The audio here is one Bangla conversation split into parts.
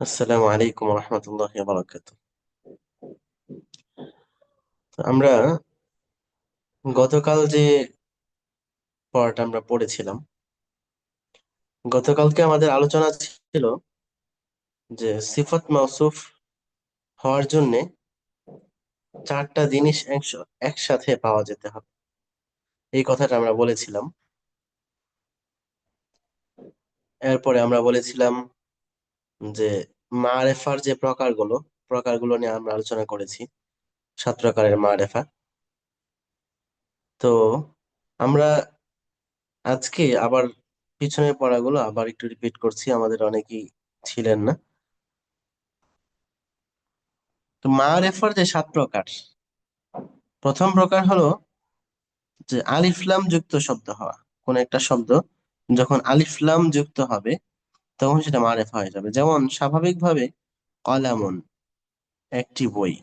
আসসালামু আলাইকুম রহমতুল্লাহ বারাকাতু। আমরা গতকাল যে পড়াটা আমরা পড়েছিলাম, গতকালকে আমাদের আলোচনা ছিল যে সিফাত মাওসুফ হওয়ার জন্য চারটা জিনিস একসাথে পাওয়া যেতে হবে। এই কথাটা আমরা বলেছিলাম। এরপরে আমরা বলেছিলাম যে মারেফার যে প্রকারগুলো নিয়ে আমরা আলোচনা করেছি, 7 প্রকারের মারেফা। তো আমরা আজকে আবার পিছনের পড়াগুলো আবার একটু রিপিট করছি, আমাদের অনেকেই ছিলেন না। তো মারেফার যে 7 প্রকার, প্রথম প্রকার হলো যে আলিফলাম যুক্ত শব্দ হওয়া। কোন একটা শব্দ যখন আলিফলাম যুক্ত হবে তখন সেটা মারেফা হয়ে যাবে। যেমন স্বাভাবিকভাবে কলামুন, একটি বই।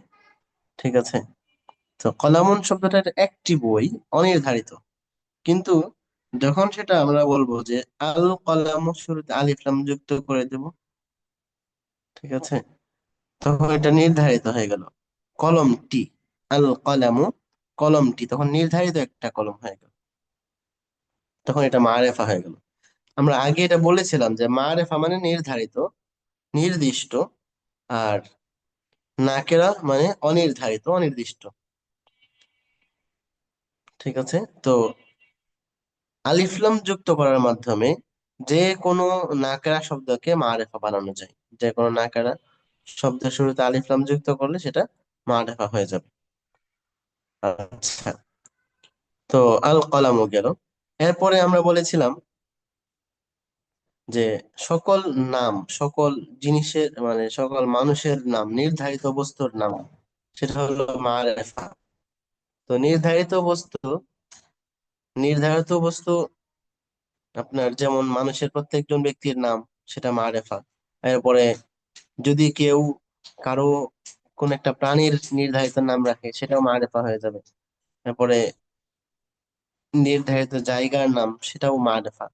ঠিক আছে, তো কলামুন শব্দটা একটা একটি বই, অনির্ধারিত। কিন্তু যখন সেটা আমরা বলবো যে আল কলাম, শুরুতে আলিফলাম যুক্ত করে দেব, ঠিক আছে, তখন এটা নির্ধারিত হয়ে গেল কলমটি। আল কলামু, কলমটি, তখন নির্ধারিত একটা কলম হয়ে গেল, তখন এটা মারেফা হয়ে গেল। আমরা আগে এটা বলেছিলাম যে মারেফা মানে নির্ধারিত, নির্দিষ্ট। আর নাকেরা মানে অনির্ধারিত, অনির্দিষ্ট। ঠিক আছে, তো আলিফলাম যুক্ত করার মাধ্যমে যে কোনো নাকেরা শব্দকে মারেফা বানানো যায়। যে কোনো নাকেরা শব্দের শুরুতে আলিফলাম যুক্ত করলে সেটা মারেফা হয়ে যাবে। আচ্ছা, তো আল কলামও গেল। এরপরে আমরা বলেছিলাম যে সকল নাম, সকল জিনিসের মানে সকল মানুষের নাম, নির্ধারিত বস্তুর নাম, সেটা হলো মারেফা। তো নির্ধারিত বস্তু আপনার যেমন মানুষের প্রত্যেকজন ব্যক্তির নাম, সেটা মারেফা। এরপরে যদি কেউ কারো কোন একটা প্রাণীর নির্ধারিত নাম রাখে, সেটাও মারেফা হয়ে যাবে। এরপরে নির্ধারিত জায়গার নাম, সেটাও মারেফা।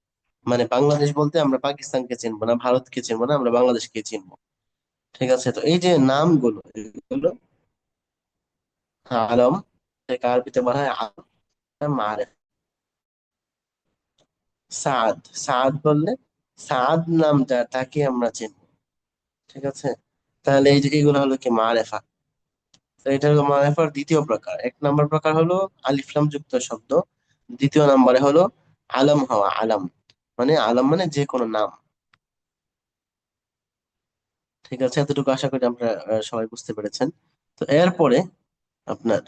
মানে বাংলাদেশ বলতে আমরা পাকিস্তানকে চিনবো না, ভারতকে চিনবো না, আমরা বাংলাদেশকে চিনবো। ঠিক আছে, তো এই যে নামগুলো, এগুলো আলম, এটাকে আরবিতে বলা হয় আলম, মারেফ। সাদ, সাদ বললে সাদ নাম যার, তাকে আমরা চিনবো। ঠিক আছে, তাহলে এই যে এগুলো হলো কি মারেফা। তো এটা হলো মারেফার দ্বিতীয় প্রকার। 1 নম্বর প্রকার হলো আলিফলাম যুক্ত শব্দ। দ্বিতীয় নম্বরে হলো আলম হওয়া। আলম মানে, আলম মানে যে কোনো নাম। ঠিক আছে, এতটুকু আশা করি আমরা সবাই বুঝতে পেরেছেন। তো এরপরে আপনার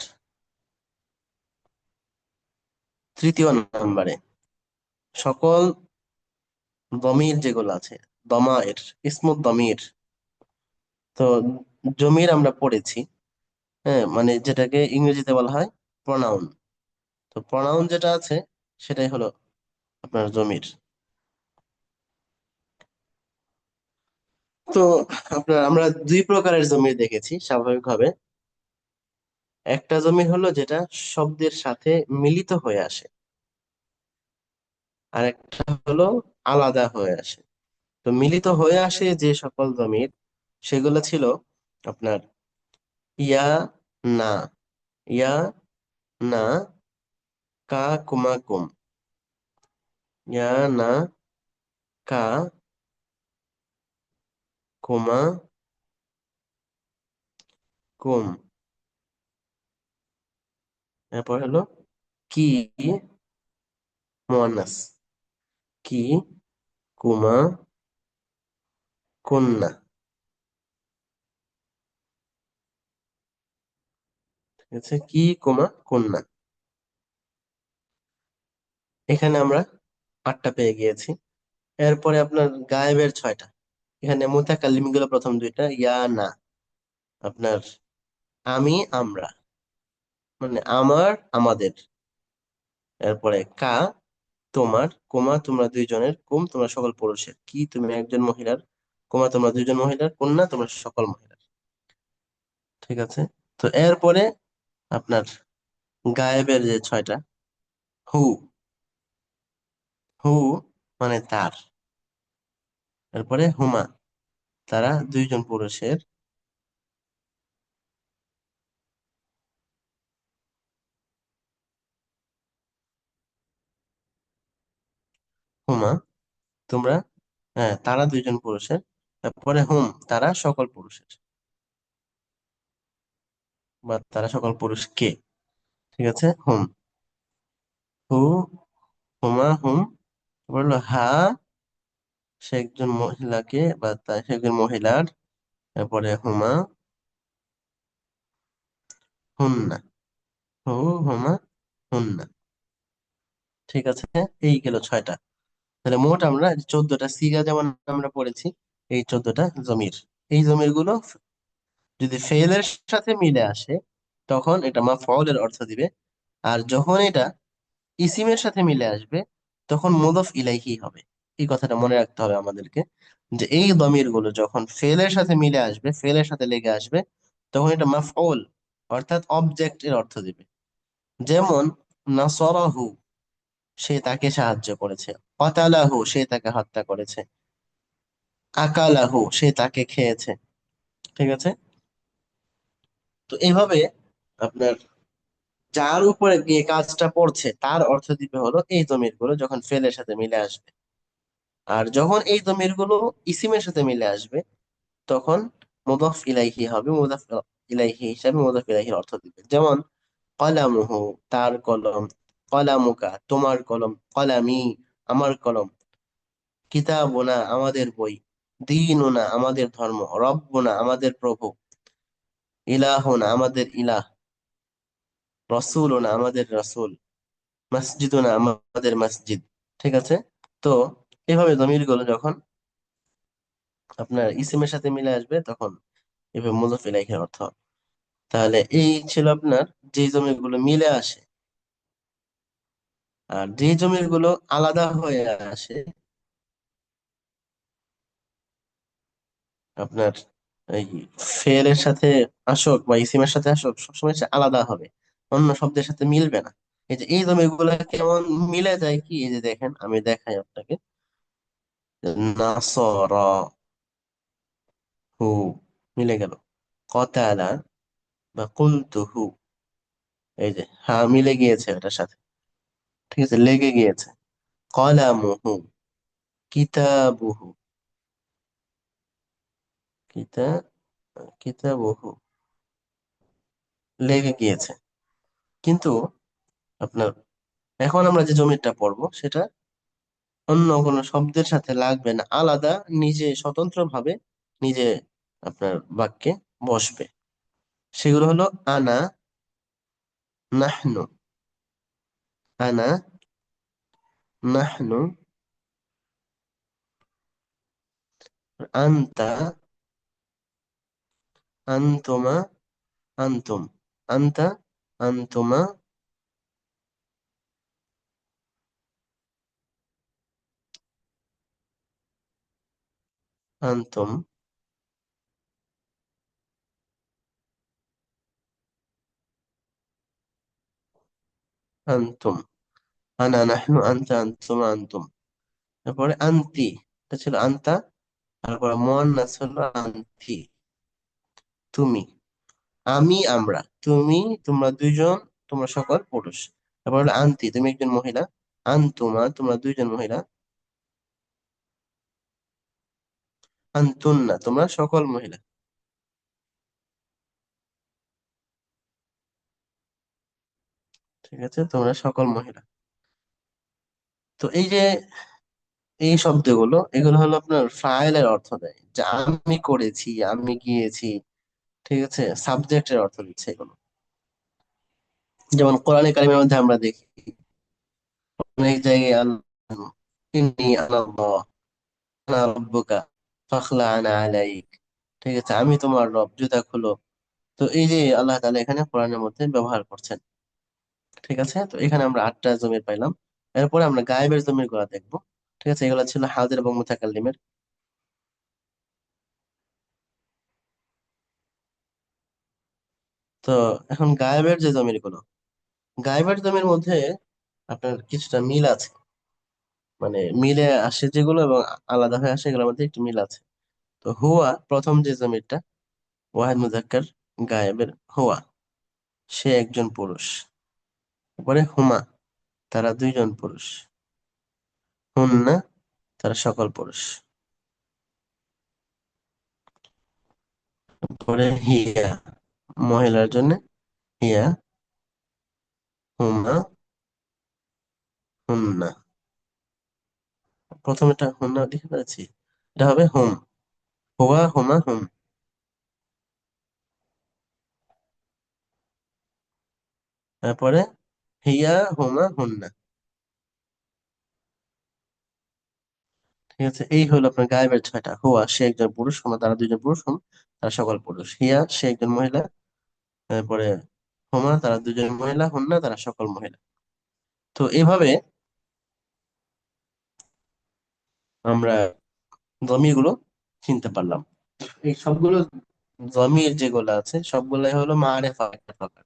তৃতীয় নম্বরে সকল দমির যেগুলো আছে, দমায়ের, ইসমুদ দমির। তো জমির আমরা পড়েছি, হ্যাঁ, মানে যেটাকে ইংরেজিতে বলা হয় প্রনাউন। তো প্রনাউন যেটা আছে সেটাই হলো আপনার জমির। তো আপনার আমরা 2 প্রকারের জমির দেখেছি স্বাভাবিকভাবে। একটা জমির হলো যেটা শব্দের সাথে মিলিত হয়ে আসে, আর একটা হলো আলাদা হয়ে আসে। তো মিলিত হয়ে আসে যে সকল জমির, সেগুলো ছিল আপনার ইয়া, না, ইয়া, না, কা, কুমা, কুম। ইয়া, না, কা, কুমা, কুম। এরপর হলো কি, মুয়ান্নাস, কি, কুমা, কুন্না। ঠিক আছে, কি, কুমা, কুন্না। এখানে আমরা 8টা পেয়ে গিয়েছি। এরপরে আপনার গায়েবের 6টা। এখানে মুতাকাল্লিম গুলো প্রথম 2টা, ইয়া, না, আপনার আমি, আমরা, মানে আমার, আমাদের। এরপরে কা, তোমার, কুমা, তোমরা দুইজনের, কুম, তোমরা সকল পুরুষের, কি, তুমি একজন মহিলার, কুমা, তোমরা দুইজন মহিলার, কন্যা, তোমরা সকল মহিলার। ঠিক আছে, তো এরপরে আপনার গায়েবের যে 6টা, হু, হু মানে তার। এরপরে হুমা, তারা দুইজন পুরুষের। হুমা, তোমরা, হ্যাঁ তারা দুইজন পুরুষের। তারপরে হুম, তারা সকল পুরুষের, বা তারা সকল পুরুষকে। ঠিক আছে, হুম, হু, হুমা, হুম। বললো হা, সে একজন মহিলাকে বা সে একজন মহিলার। তারপরে হুমা, হুন্না, হু, হুমা, হুন্না। ঠিক আছে, এই গেল ছয়টা। তাহলে মোট আমরা 14টা সিগা যেমন আমরা পড়েছি, এই 14টা জমির। এই জমির গুলো যদি ফেলের সাথে মিলে আসে তখন এটা মাফউলের অর্থ দিবে। আর যখন এটা ইসিমের সাথে মিলে আসবে তখন মুদফ ইলাইহি হবে। এই কথাটা মনে রাখতে হবে আমাদেরকে, যে এই দমির গুলো যখন ফেলের সাথে মিলে আসবে, ফেলের সাথে লেগে আসবে, তখন এটা মাফউল অর্থাৎ অবজেক্ট এর অর্থ দিবে। যেমন নাসরাহু, সে তাকে সাহায্য করেছে। ক্বাতালাহু, সে তাকে হত্যা করেছে। আকালাহু, সে তাকে খেয়েছে। ঠিক আছে, তো এইভাবে আপনার যার উপরে গিয়ে কাজটা পড়ছে তার অর্থ দিবে হলো এই জমির গুলো যখন ফেলের সাথে মিলে আসবে। আর যখন এই জমির গুলো ইসিমের সাথে মিলে আসবে তখন মুদাফ ইলাইহি হবে, মুদাফ ইলাইহি হিসাবে মুদাফ ইলাইহির অর্থ দিবে। যেমন কলামুহু, তার কলম। কলামুকা, তোমার কলম। কলামি, আমার কলম। কিতাবুনা, আমাদের বই। দীনুনা, আমাদের ধর্ম। রব্বুনা, আমাদের প্রভু। ইলাহুনা, আমাদের ইলাহ। রসুলুনা, আমাদের রসুল। মসজিদুনা, আমাদের মসজিদ। ঠিক আছে, তো এভাবে জমির গুলো যখন আপনার ইসিমের সাথে মিলে আসবে তখন এভাবে মুজাফ ইলাইহির অর্থ হবে। তাহলে এই ছিল আপনার যে জমিগুলো মিলে আসে। আর যে জমিগুলো আলাদা হয়ে আসে, আপনার এই ফেলের সাথে আসক বা ইসিমের সাথে আসক, সবসময় সে আলাদা হবে, অন্য শব্দের সাথে মিলবে না। এই যে এই জমিগুলো কেমন মিলে যায়, কি এই যে দেখেন, আমি দেখাই আপনাকে। নাসরা, হু, মিলে গেল। কতালা বা কুলতুহু, এই যে হ্যাঁ মিলে গিয়েছে এটার সাথে। ঠিক আছে, লেগে গিয়েছে। কলামুহু, কিতাবুহু, কিতা কিতাবুহু, লেগে গিয়েছে। কিন্তু আপনার এখন আমরা যে জমিটা পড়বো সেটা অন্য কোনো শব্দের সাথে লাগবে না, আলাদা, নিজে স্বতন্ত্র ভাবে নিজে আপনার বাক্যে বসবে। সেগুলো হলো আনা, নাহনু। আনা, নাহনু, আনতা, আনতুমা, আনতুম। আনতা, আনতুমা, আনতুম, আনতুম। আনা, নাহনু, আনতা, আনতুমা, আনতুম। তারপরে আন্তি, এটা ছিল আন্তা। তারপরে মুয়ান্নাস হলো আন্তি, তুমি। আমি, আমরা। তুমি, তোমরা দুইজন, তোমরা সকল পুরুষ। তারপর হলো আন্তি, তুমি একজন মহিলা। আন্তুমা, তোমরা দুইজন মহিলা। আন্তুন্না, তোমরা সকল মহিলা। ঠিক আছে, তোমরা সকল মহিলা। তো এই যে এই শব্দগুলো, এগুলো হলো আপনার ফাইলের অর্থ দেয়, যে আমি করেছি, আমি গিয়েছি। ঠিক আছে, সাবজেক্টের অর্থ দিচ্ছে এগুলো। যেমন কোরআনে কারিমের মধ্যে আমরা দেখি অনেক জায়গায় আল্লাহ, ইন্নী আনাল্লাহ, আনা রাব্বুকা ফাখলা আনা আলাইক। ঠিক আছে, আমি তোমার রব, জুতা খুলো। তো এই যে আল্লাহ তাআলা এখানে কোরআনের মধ্যে ব্যবহার করছেন। ঠিক আছে, তো এখানে আমরা 8টা জমির পাইলাম। এরপরে আমরা গায়েবের জমির গুলা দেখবো। ঠিক আছে, এগুলো ছিল হাজির এবং মুতাকাল্লিমের। তো এখন গায়েবের যে জমির গুলো, গায়েবের জমির মধ্যে আপনার কিছুটা মিল আছে, মানে মিলে আসে যেগুলো এবং আলাদা হয়ে আসে এগুলোর মধ্যে একটু মিল আছে। তো হুয়া প্রথম যে জমিরটা, ওয়াহিদ মুজাক্কার গায়েবের হুয়া, সে একজন পুরুষ। তারপরে হুমা, তারা দুইজন পুরুষ। হুন্না, তারা সকল পুরুষ। তারপরে হিয়া, মহিলার জন্য হিয়া, হুমা, হুন্না। প্রথমেটা হুন্না লিখে ফেলেছি, এটা হবে হুম। হুয়া, হুমা, হুম। তারপরে হিয়া, হুমা, হুন্না। ঠিক আছে, এই হলো আপনার গায়েবের ছয়টা। হুয়া, সে একজন পুরুষ, হুমা, তারা দুইজন পুরুষ, হুম, তারা সকল পুরুষ। হিয়া, সে একজন মহিলা। তারপরে হুমা, তারা দুজন মহিলা। হুন্না, তারা সকল মহিলা। তো এইভাবে আমরা জমিগুলো চিনতে পারলাম। এই সবগুলো জমির যেগুলো আছে সবগুলাই হলো মারেফা একটা প্রকার,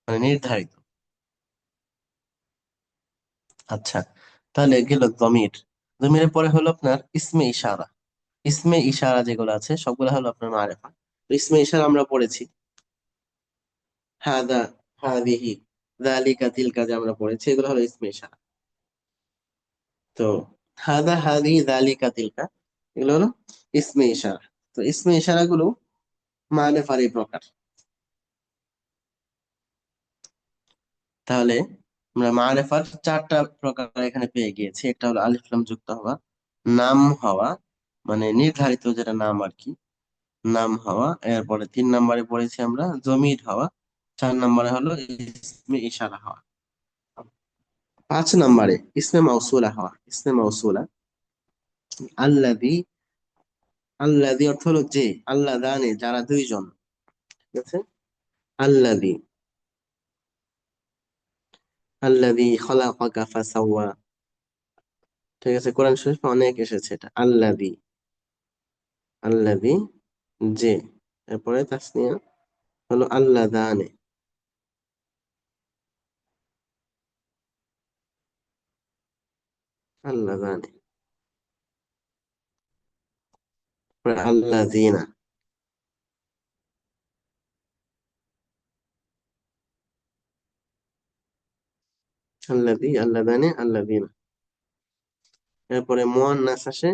মানে নির্ধারিত। আচ্ছা, তাহলে গেল জমির। জমির পরে হলো আপনার ইসমে ইশারা। ইসমে ইশারা যেগুলো আছে সবগুলো হলো আপনার মারেফা। তো ইসমে ইশারা আমরা পড়েছি, হাদা, হাদিহি, যালিকা, তিলকা, যে আমরা পড়েছি, এগুলো হলো ইসমে ইশারা। তো হাদা, হাদিহি, যালিকা, তিলকা, এগুলো হলো ইসমে ইশারা। তো ইসমে ইশারা গুলো মারেফার এই প্রকার। তাহলে আমরা মারেফার চারটা প্রকার এখানে পেয়ে গিয়েছি। একটা হলো আলিফ লাম যুক্ত হওয়া, নাম হওয়া, মানে নির্ধারিত যেটা নাম আর কি, নাম হওয়া। এরপরে 3 নম্বরে পড়েছি আমরা জমির হওয়া। 4 নম্বরে হলো ইসমে ইশারা হওয়া। 5 নম্বরে ইসমে মাউসুলা হওয়া। ইসমে মাউসুলা, আল্লাযী, আল্লাযী অর্থ হলো যে, আল্লাহ দানে, যারা দুইজন। ঠিক আছে, আল্লাযী, আল্লাযী খলাকাকা ফাসাওয়া। ঠিক আছে, কোরআন শরীফে অনেক এসেছে এটা, আল্লাযী, আল্লাযী, যে। এরপরে তাসনিয়া হলো আল্লাহ দানে, আল্লাহ দানে। আল্লাহ জিনা, আল্লাযী, আল্লাহ দানে, আল্লাহ দিনা। এরপরে মুয়ান্নাস আসে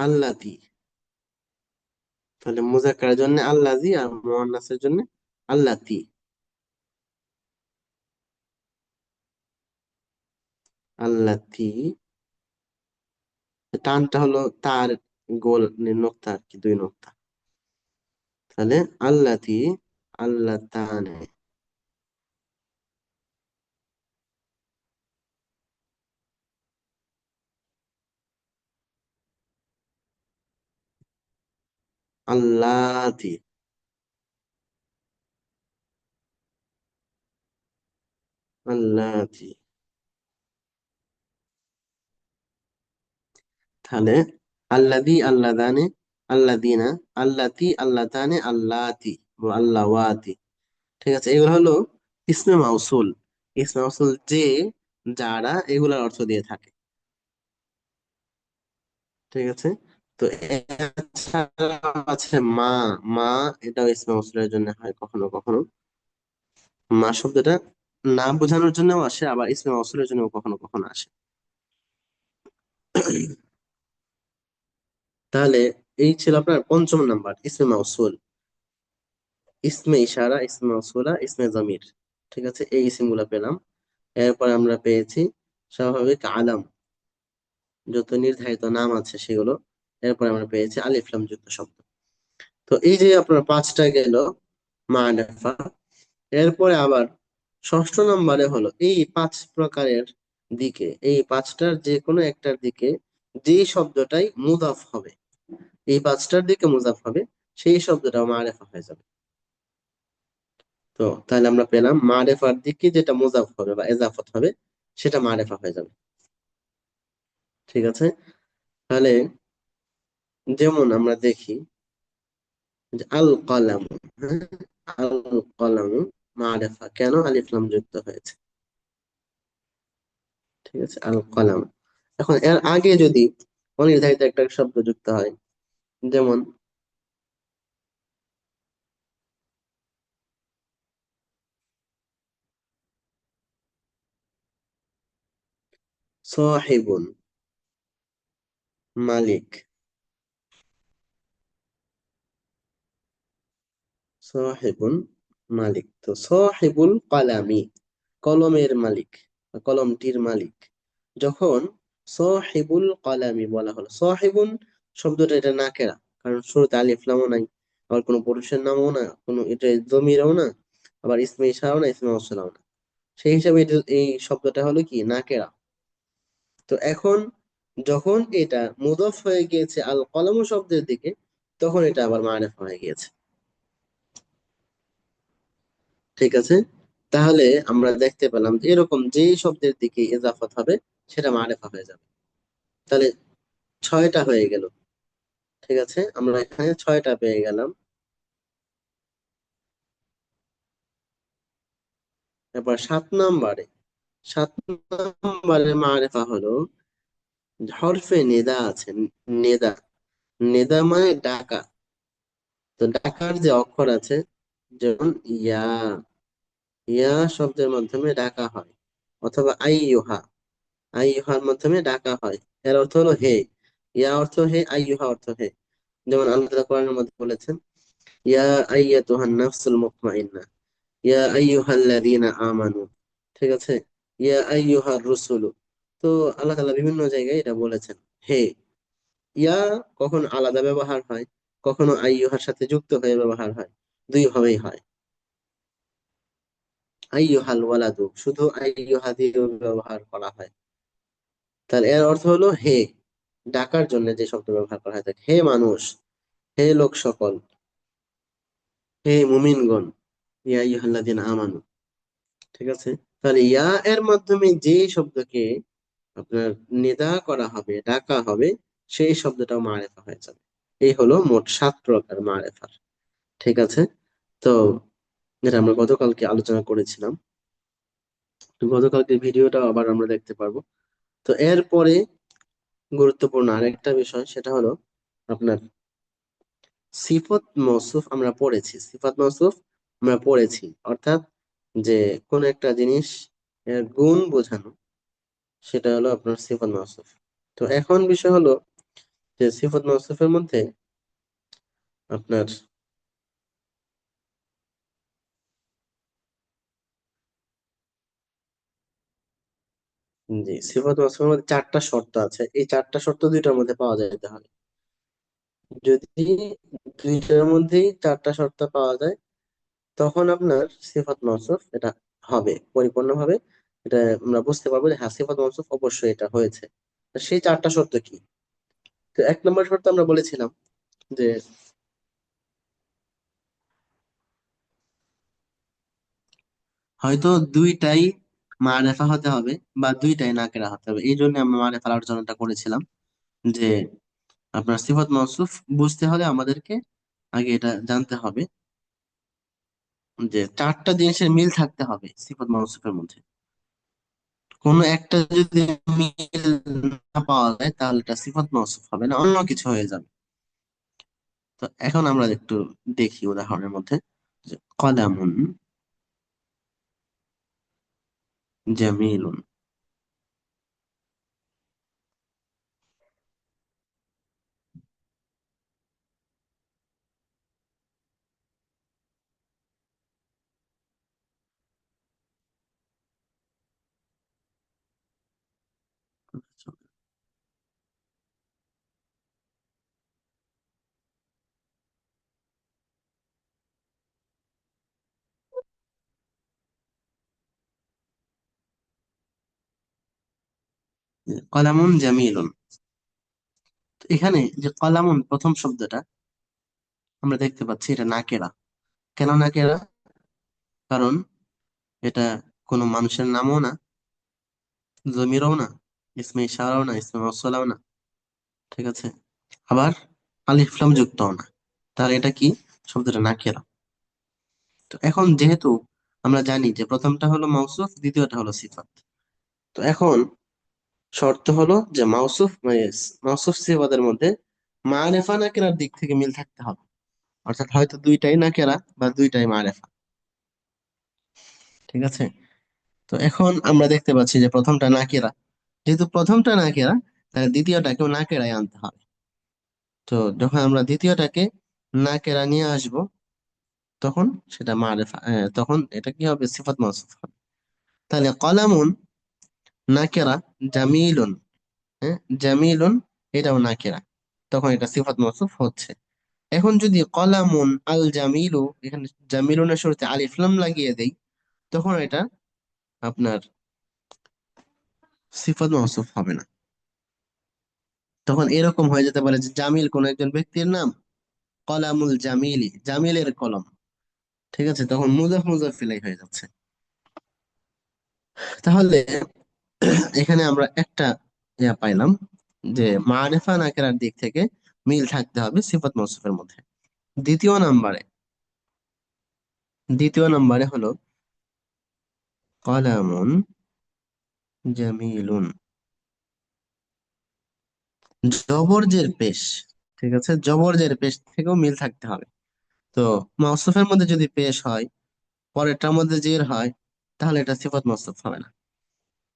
আল্লাতী। তাহলে মুজাক্কারের জন্য আল্লাযী, আর মুয়ান্নাসের জন্য আল্লাতী। আল্লাতী, টানটা হলো তার, গোল নোক্তা আর কি, 2 নোক্তা। তাহলে আল্লাতী, আল্লাহ তানে, আল্লাতী, আল্লাতী। তাহলে আল্লাযী, আল্লাহ দানে, আল্লাহ দিনা, আল্লাতী, আল্লাহ তানে, আল্লাতী, আল্লাওয়াতি। ঠিক আছে, এগুলো হলো ইসমে মাউসুল। ইসমে মাউসুল যে, যারা, এগুলার অর্থ দিয়ে থাকে। ঠিক আছে, তো এছাড়া আছে মা। মা, এটাও ইসমে মাউসুলের জন্য হয় কখনো কখনো। মা শব্দটা নাম বোঝানোর জন্য আসে, আবার ইসমে মাউসুলের জন্য কখনো কখনো আসে। তাহলে এই ছিল আপনার 5 নাম্বার, ইসমে মাউসুল। ইসমে ইশারা, ইসমে মাউসুলা, ইসমে জমির। ঠিক আছে, এই ইসিম গুলা পেলাম। এরপর আমরা পেয়েছি স্বাভাবিক আলাম, যত নির্ধারিত নাম আছে সেগুলো। এরপর আমরা পেয়েছি আলিফ লাম যুক্ত শব্দ। তো এই যে আপনার 5টা গেল মা'রিফা। এরপরে আবার 6ষ্ঠ নম্বরে হলো এই 5 প্রকারের দিকে, এই 5টার যে কোনো একটার দিকে যেই শব্দটাই মুদাফ হবে, এই 5টার দিকে মুদাফ হবে, সেই শব্দটা মা'রিফা হয়ে যাবে। তো তাহলে আমরা পেলাম মা'রিফার দিকে যেটা মুদাফ হবে বা এজাফত হবে, সেটা মা'রিফা হয়ে যাবে। ঠিক আছে, তাহলে যেমন আমরা দেখি যে আল কলাম, হ্যাঁ, আল কলাম মা'রিফা, কেন আলিফ লাম যুক্ত হয়েছে। ঠিক আছে, আল কলাম। এখন এর আগে যদি অনির্ধারিত একটা শব্দ যুক্ত হয়। যেমন সাহিবুন, মালিক। সাহিবুন, মালিক। তো সাহিবুল কালামি, কলমের মালিক বা কলমটির মালিক। যখন সাহিবুল কালামি বলা হলো, সাহিবুন শব্দটা এটা নাকেরা, কারণ শুরুতে আলিফ লামও নাই, আবার কোনো পুরুষের নামও না, কোনো এটা জমিরও না, আবার ইসমে ইশারাও না, ইসমে মৌসুলাও না। সেই হিসাবে এই শব্দটা হলো কি নাকেরা। তো এখন যখন এটা মুদফ হয়ে গিয়েছে আল কলম শব্দের দিকে, তখন এটা আবার মারিফা হয়ে গিয়েছে। ঠিক আছে, তাহলে আমরা দেখতে পেলাম যে এরকম যেই শব্দের দিকে ইজাফত হবে সেটা মারিফা হয়ে যাবে। তাহলে ছয়টা হয়ে গেল। ঠিক আছে, আমরা এখানে ছয়টা পেয়ে গেলাম। এবার সাত নম্বরে মারিফা হলো হরফে নেদা আছে। নেদা, নেদা মানে ডাকা। তো ডাকার যে অক্ষর আছে, যেমন ইয়া, ইয়া শব্দের মাধ্যমে ডাকা হয়, অথবা আইয়ুহা, আইয়ুহার মাধ্যমে ডাকা হয়। এর অর্থ হলো হে। ইয়া অর্থ হে, আইয়ুহা অর্থ হে। যেমন আল্লাহ তাআলা কোরআনের মধ্যে বলেছেন, ইয়া আইয়াতুহান নাফসুল মুতমাইন্নাহ, ইয়া আইয়ুহাল্লাযীনা আমানু। ঠিক আছে, ইয়া আইয়ুহার রুসুলু। তো আল্লাহ তাআলা বিভিন্ন জায়গায় এটা বলেছেন হে। ইয়া কখনো আলাদা ব্যবহার হয়, কখনো আইয়ুহার সাথে যুক্ত হয়ে ব্যবহার হয়, দুই ভাবেই হয়। আইয়ুহাল ওয়ালাদু শুধু আইয়ুহা দিয়েও ব্যবহার করা হয়। তার এর অর্থ হলো হে, ডাকার জন্য যে শব্দ ব্যবহার করা হয় থাকে, হে মানুষ, হে লোক সকল, হে মুমিনগণ, ইয়া আইয়ুহাল্লাযীনা আমানু। ঠিক আছে, তাহলে ইয়া এর মাধ্যমে যে শব্দকে আপনার নিদা করা হবে, ডাকা হবে, সেই শব্দটাও মারেফা হয়ে যাবে। এই হলো মোট 7 প্রকার মারেফার। ঠিক আছে, তো যেটা আমরা গতকালকে আলোচনা করেছিলাম, তো গতকালকে ভিডিওটা আবার আমরা দেখতে পারবো। তো এরপরে গুরুত্বপূর্ণ আরেকটা বিষয়, সেটা হলো আপনার সিফত মৌসুফ। আমরা পড়েছি সিফাত মৌসুফ, আমরা পড়েছি, অর্থাৎ যে কোন একটা জিনিস এর গুণ বোঝানো, সেটা হলো আপনার সিফাত মৌসুফ। তো এখন বিষয় হলো যে সিফাত মৌসুফের মধ্যে আপনার, জি, সিফাত মৌসুফের মধ্যে 4টা শর্ত আছে। এই 4টা শর্ত দুইটার মধ্যে পাওয়া যেতে হবে। যদি দুইটার মধ্যেই 4টা শর্ত পাওয়া যায়, তখন আপনার সিফাত মৌসুফ এটা হবে পরিপূর্ণভাবে। এটা আমরা বুঝতে পারবো যে হ্যাঁ, সিফাত মৌসুফ অবশ্যই এটা হয়েছে। তো সেই 4টা শর্ত কি? তো 1 নম্বর শর্ত আমরা বলেছিলাম যে হয়তো দুইটাই মারেফা হতে হবে বা দুইটাই নাকেরা হতে হবে। এই জন্য আমরা মারেফার আলোচনাটা করেছিলাম যে আপনার সিফাত মৌসুফ বুঝতে হলে আমাদেরকে আগে এটা জানতে হবে যে 4টা জিনিসের মিল থাকতে হবে সিফাত মৌসুফের মধ্যে। কোনো একটা যদি মিল না পাওয়া যায়, তাহলে এটা সিফাত মৌসুফ হবে না, অন্য কিছু হয়ে যাবে। তো এখন আমরা একটু দেখি উদাহরণের মধ্যে, যে কলামুন জামিলুন। কলামুন জামিলুন। তো এখানে যে কলামুন প্রথম শব্দটা আমরা দেখতে পাচ্ছি এটা নাকেরা। কেন নাকেরা? কারণ এটা কোনো মানুষের নামও না, জমিরও না, ইসমে ইশারাও না, ইসমে মৌসুলাও না। ঠিক আছে, আবার আলিফ লাম যুক্তও না। তাহলে এটা কি? শব্দটা নাকেরা। তো এখন যেহেতু আমরা জানি যে প্রথমটা হলো মৌসুফ, দ্বিতীয়টা হলো সিফাত, তো এখন শর্ত হলো যে মাউসুফ সিফাতের মধ্যে মারেফা নাকিরার দিক থেকে মিল থাকতে হবে, অর্থাৎ হয়তো দুইটাই নাকেরা বা দুইটাই মারেফা। ঠিক আছে। তো এখন আমরা দেখতে পাচ্ছি যে প্রথমটা নাকেরা, যেহেতু প্রথমটা নাকেরা, তাহলে দ্বিতীয়টাকেও নাকেরাই আনতে হবে। তো যখন আমরা দ্বিতীয়টাকে নাকেরা নিয়ে আসব, তখন সেটা মারেফা, তখন এটা কি হবে, সিফাত মাউসুফ হবে। তাহলে কলামুন নাকেরা, জামিলুন, হ্যাঁ, জামিলুন এটাও নাকেরা, তখন এটা সিফাত মাউসুফ হচ্ছে। এখন যদি কলামুন আল জামিলু, এখানে জামিলুনের শুরুতে আলিফ লাম লাগিয়ে দেই, তখন এটা আপনার সিফাত মাউসুফ হবে না। তখন এরকম হয়ে যেতে পারে যে জামিল কোন একজন ব্যক্তির নাম, কলামুল জামিলি, জামিলের কলম। ঠিক আছে, তখন মুজাফ মুজাফ ইলাইহি হয়ে যাচ্ছে। তাহলে এখানে আমরা একটা পাইলাম যে মারিফা নাকেরার দিক থেকে মিল থাকতে হবে সিফাত মৌসুফের মধ্যে। দ্বিতীয় নাম্বারে দ্বিতীয় নাম্বারে হলো কলামুন জামিলুন, জবরজের পেশ। ঠিক আছে, জবরজের পেশ থেকেও মিল থাকতে হবে। তো মৌসুফের মধ্যে যদি পেশ হয়, পরেরটার মধ্যে জের হয়, তাহলে এটা সিফাত মৌসুফ হবে না।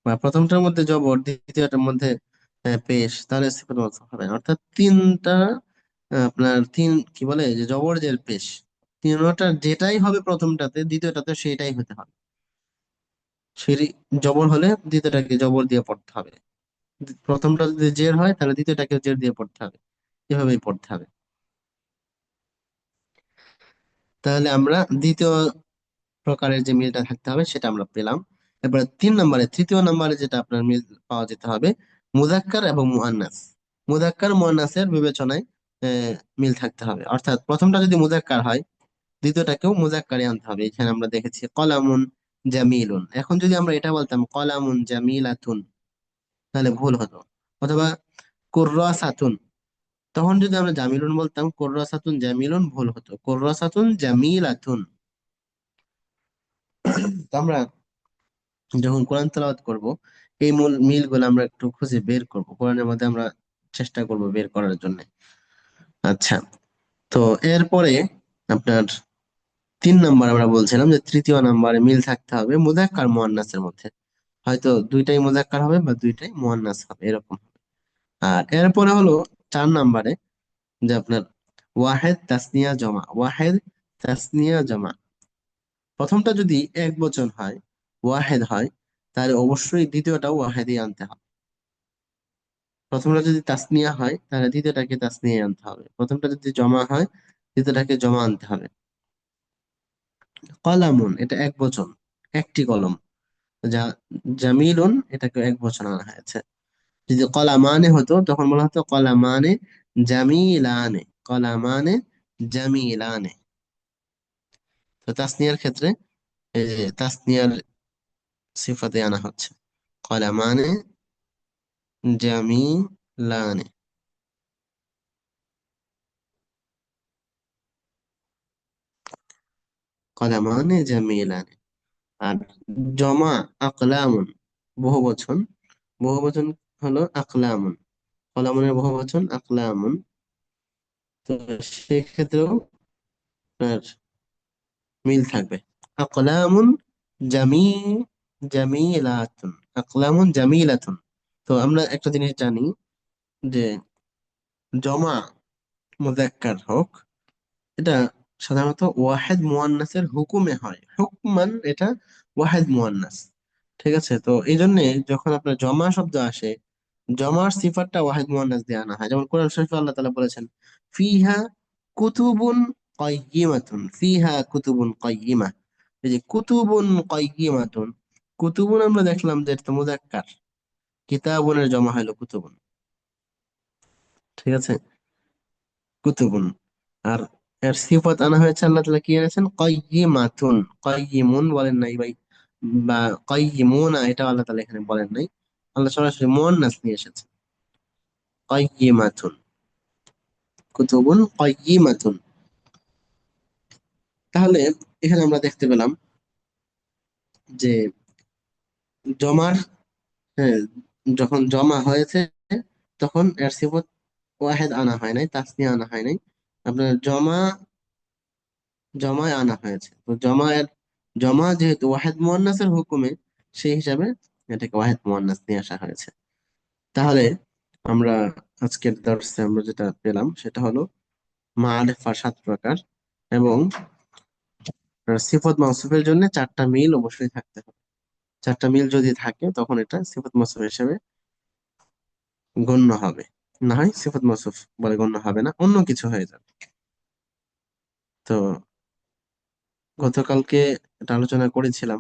বা প্রথমটার মধ্যে জবর, দ্বিতীয়টার মধ্যে পেশ, তাহলে সিফাত মৌসুফ হবে না। অর্থাৎ তিনটা, আপনার তিন কি বলে যে জবরজের পেশ, তিনটার যেটাই হবে প্রথমটাতে দ্বিতীয়টাতে সেটাই হতে হবে। সেই জবর হলে দ্বিতীয়টাকে জবর দিয়ে পড়তে হবে, প্রথমটা যদি জের হয় তাহলে দ্বিতীয়টাকে জের দিয়ে পড়তে হবে, এভাবেই পড়তে হবে। তাহলে আমরা দ্বিতীয় প্রকারের যে মিলটা থাকতে হবে সেটা আমরা পেলাম। এবার তৃতীয় নম্বরে যেটা আপনার মিল পাওয়া যেতে হবে, মুজাক্কার এবং মুআন্নাস। মুজাক্কার মুআন্নাসের বিবেচনায় আহ, মিল থাকতে হবে। অর্থাৎ প্রথমটা যদি মুজাক্কার হয়, দ্বিতীয়টাকেও মুজাক্কারে আনতে হবে। এখানে আমরা দেখেছি কলামুন জামিলুন, এখন যদি আমরা এটা বলতাম কলামুন জামিলাতুন, তাহলে ভুল হতো। অথবা কুররাসাতুন, তখন যদি আমরা জামিলুন বলতাম কুররাসাতুন জামিলুন, ভুল হতো, কুররাসাতুন জামিলাতুন। তো আমরা যখন কোরআন তেলাওয়াত করব, এই মূল মিল গুলো আমরা একটু খুঁজে বের করব, কোরআনের মধ্যে আমরা চেষ্টা করব বের করার জন্য। আচ্ছা, তো এরপরে আপনার 3 নাম্বার আমরা বলছিলাম যে তৃতীয় নাম্বারে মিল থাকতে হবে মুযাক্কার মুআন্নাসের মধ্যে, হয়তো দুইটাই মুযাক্কার হবে বা দুইটাই মুআন্নাস হবে, এরকম। আর এরপরে হলো 4 নাম্বারে যে আপনার ওয়াহেদ তাসনিয়া জমা, ওয়াহেদ তাসনিয়া জমা। প্রথমটা যদি এক বচন হয়, ওয়াহেদ হয়, তাহলে অবশ্যই দ্বিতীয়টাও ওয়াহেদই আনতে হবে। প্রথমটা যদি তাসনিয়া হয় তাহলে দ্বিতীয়টাকে তাসনিয়া আনতে হবে, প্রথমটা যদি জমা হয় দ্বিতীয়টাকে জমা আনতে হবে। কলামুন এটা এক বচন, একটি কলম। যা জামিলুন এটাকে এক বচন আনা হয়েছে। যদি কলামানে হতো তখন বলা হতো কলামানে জামিলানে, কলামানে জামিলানে। তো তাসনিয়ার ক্ষেত্রে এই যে তাসনিয়ার সিফাতে আনা হচ্ছে কলামানে জামিলানে, কলামানে জামিলানে। আর জমা আকলামুন, বহু বচন, বহু বচন হলো আকলামুন, কলামুনের বহু বচন আকলামুন। তো সেক্ষেত্রেও আপনার মিল থাকবে, আকলামুন জামি জামিলাতুন, আকলামুন জামিলাতুন। তো আমরা একটা জিনিস জানি যে জমা মুযাক্কার হোক, এটা সাধারণত ওয়াহেদ মুয়ান্নাসের হুকুমে হয়, হুকমান এটা ওয়াহেদ মুয়ান্নাস। ঠিক আছে, তো এই জন্য যখন আপনার জমা শব্দ আসে, জমার সিফাতটা ওয়াহিদ মুয়ান্নাস দিয়ে আনা হয়। যেমন কোরআন শরীফে আল্লাহ তাআলা বলেছেন ফিহা কুতুবুন কাইয়্যিমাতুন, ফিহা কুতুবুন কাইয়্যিমা। এই যে কুতুবুন কাইয়্যিমাতুন, কুতুবুন আমরা দেখলাম যে এটা তো মুযাক্কার, কিতাবুনের জমা হলো কুতুবুন। ঠিক আছে, কুতুবুন। আর এর সিফাত আনা হয়েছে, আল্লাহ তাআলা কি এনেছেন, কাইয়্যিমাতুন, কাইয়্যিমুন বলেন নাই ভাই, বা কাইয়্যিমুনা এটা আল্লাহ তাআলা এখানে বলেন নাই, আল্লাহ সরাসরি মুয়ান্নাস নিয়ে এসেছেন, কাইয়্যিমাতুন, কুতুবুন কাইয়্যিমাতুন। তাহলে এখানে আমরা দেখতে পেলাম যে জমার, হ্যাঁ, যখন জমা হয়েছে তখন এর সিফত ওয়াহেদ আনা হয় নাই, তাসনিয়া আনা হয় নাই, আপনার জমায় আনা হয়েছে। তো জমা যেহেতু ওয়াহেদ মুয়ান্নাসের হুকুমে, সেই হিসাবে এটাকে ওয়াহেদ মুয়ান্নাস নিয়ে আসা হয়েছে। তাহলে আমরা আজকের দর্সে আমরা যেটা পেলাম সেটা হলো মাআরিফা 7 প্রকার, এবং সিফত মাউসুফের জন্য 4টা মিল অবশ্যই থাকতে হবে। 4টা মিল যদি থাকে তখন এটা সিফত মাউসুফ হিসেবে গণ্য হবে, না হয় সিফত মাউসুফ বলে গণ্য হবে না, অন্য কিছু হয়ে যাবে। তো গতকালকে এটা আলোচনা করেছিলাম,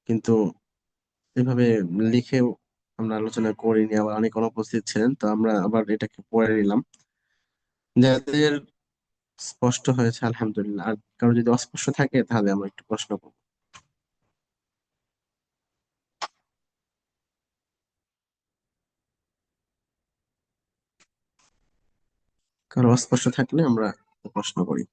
কিন্তু এভাবে লিখেও আমরা আলোচনা করিনি, আবার অনেক অনুপস্থিত ছিলেন, তো আমরা আবার এটাকে পড়ে নিলাম। যাদের স্পষ্ট হয়েছে আলহামদুলিল্লাহ, আর কারো যদি অস্পষ্ট থাকে তাহলে আমরা একটু প্রশ্ন করবো। কারো অস্পষ্ট থাকলে আমরা প্রশ্ন করি।